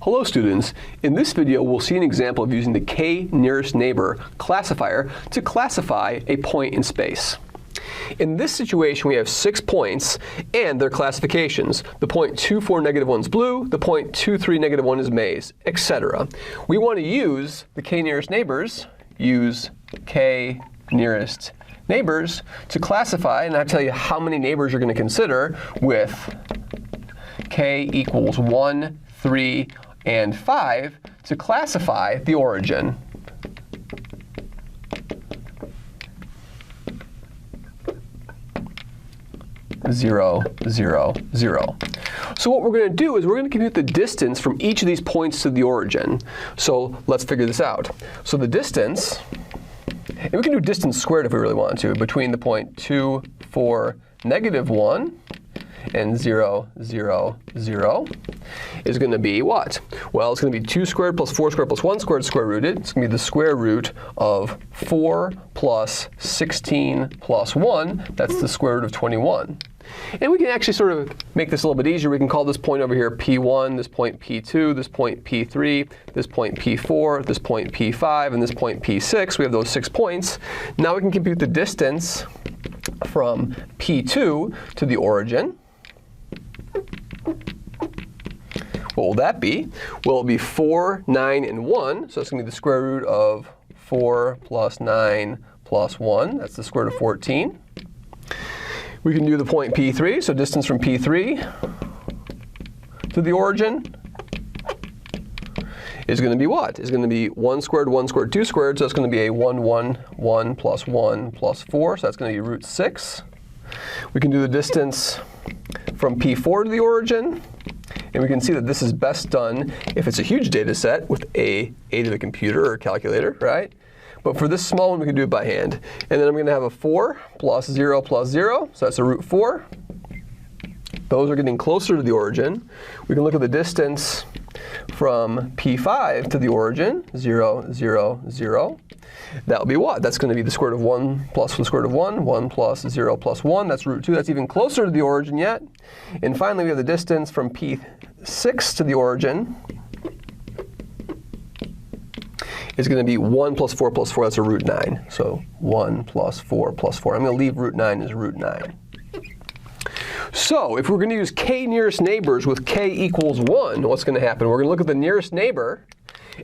Hello students, in this video we'll see an example of using the k-nearest neighbor classifier to classify a point in space. In this situation we have 6 points and their classifications. The point 2, 4, -1 is blue, the point 2, 3, -1 is maize, etc. We want to use the k-nearest neighbors, to classify, and I'll tell you how many neighbors you're going to consider with k equals 1, 3, and 5 to classify the origin. Zero, 0, 0. So what we're going to do is we're going to compute the distance from each of these points to the origin. So let's figure this out. So the distance, and we can do distance squared if we really want to, between the point 2, 4, -1 and 0, 0, 0 is going to be what? Well, it's going to be 2 squared plus 4 squared plus 1 squared square rooted. It's going to be the square root of 4 plus 16 plus 1. That's the square root of 21. And we can actually sort of make this a little bit easier. We can call this point over here P1, this point P2, this point P3, this point P4, this point P5, and this point P6. We have those 6 points. Now we can compute the distance from P2 to the origin. What will that be? Well, it'll be 4, 9, and 1. So it's going to be the square root of 4 plus 9 plus 1. That's the square root of 14. We can do the point P3. So distance from P3 to the origin is going to be what? Is going to be 1 squared, 1 squared, 2 squared. So it's going to be a 1, 1, 1 plus 1 plus 4. So that's going to be root 6. We can do the distance from P4 to the origin. And we can see that this is best done if it's a huge data set with a to the computer or calculator, right? But for this small one, we can do it by hand. And then I'm going to have a 4 plus 0 plus 0. So that's a root 4. Those are getting closer to the origin. We can look at the distance from P5 to the origin, 0, 0, 0. That'll be what? That's going to be the square root of 1 plus the square root of 1, 1 plus 0 plus 1. That's root 2. That's even closer to the origin yet. And finally, we have the distance from P6 to the origin is going to be 1 plus 4 plus 4. That's a root 9. So 1 plus 4 plus 4. I'm going to leave root 9 as root 9. So if we're going to use k-nearest neighbors with k equals 1, what's going to happen? We're going to look at the nearest neighbor,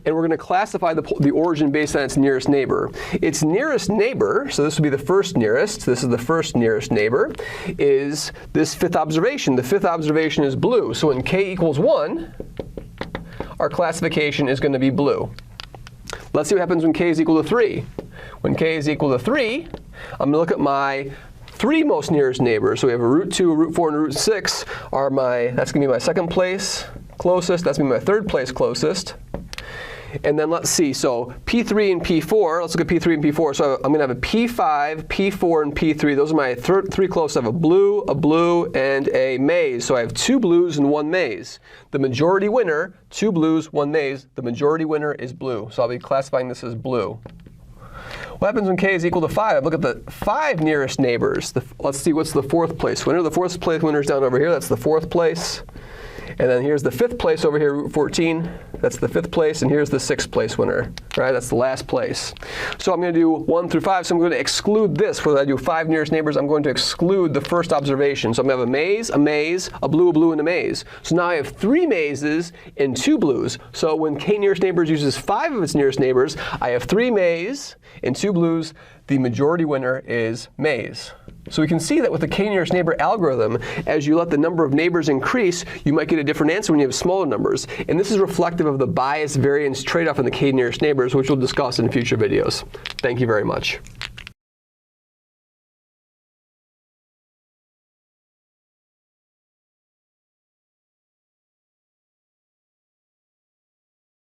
and we're going to classify the origin based on its nearest neighbor. Its nearest neighbor, so this would be the first nearest, this is the first nearest neighbor, is this fifth observation. The fifth observation is blue. So when k equals 1, our classification is going to be blue. Let's see what happens when k is equal to 3. When k is equal to 3, I'm going to look at my 3 most nearest neighbors. So we have a root 2, a root 4, and a root 6 are that's going to be my second place closest. That's going to be my third place closest. And then let's see, so P3 and P4, let's look at P3 and P4. So I'm going to have a P5, P4, and P3. Those are my 3 closest. I have a blue, and a maize. So I have 2 blues and 1 maize. The majority winner, 2 blues, 1 maize. The majority winner is blue. So I'll be classifying this as blue. What happens when k is equal to 5? Look at the 5 nearest neighbors. Let's see what's the 4th place winner. The 4th place winner is down over here. That's the 4th place. And then here's the 5th place over here, root 14. That's the 5th place. And here's the 6th place winner. Right? That's the last place. So I'm going to do 1 through 5. So I'm going to exclude this. Whether I do 5 nearest neighbors, I'm going to exclude the first observation. So I'm going to have a maize, a blue, and a maize. So now I have 3 maizes and 2 blues. So when k nearest neighbors uses 5 of its nearest neighbors, I have 3 maize and 2 blues. The majority winner is maize. So we can see that with the k-nearest neighbor algorithm, as you let the number of neighbors increase, you might get a different answer when you have smaller numbers. And this is reflective of the bias variance trade-off in the k-nearest neighbors, which we'll discuss in future videos. Thank you very much.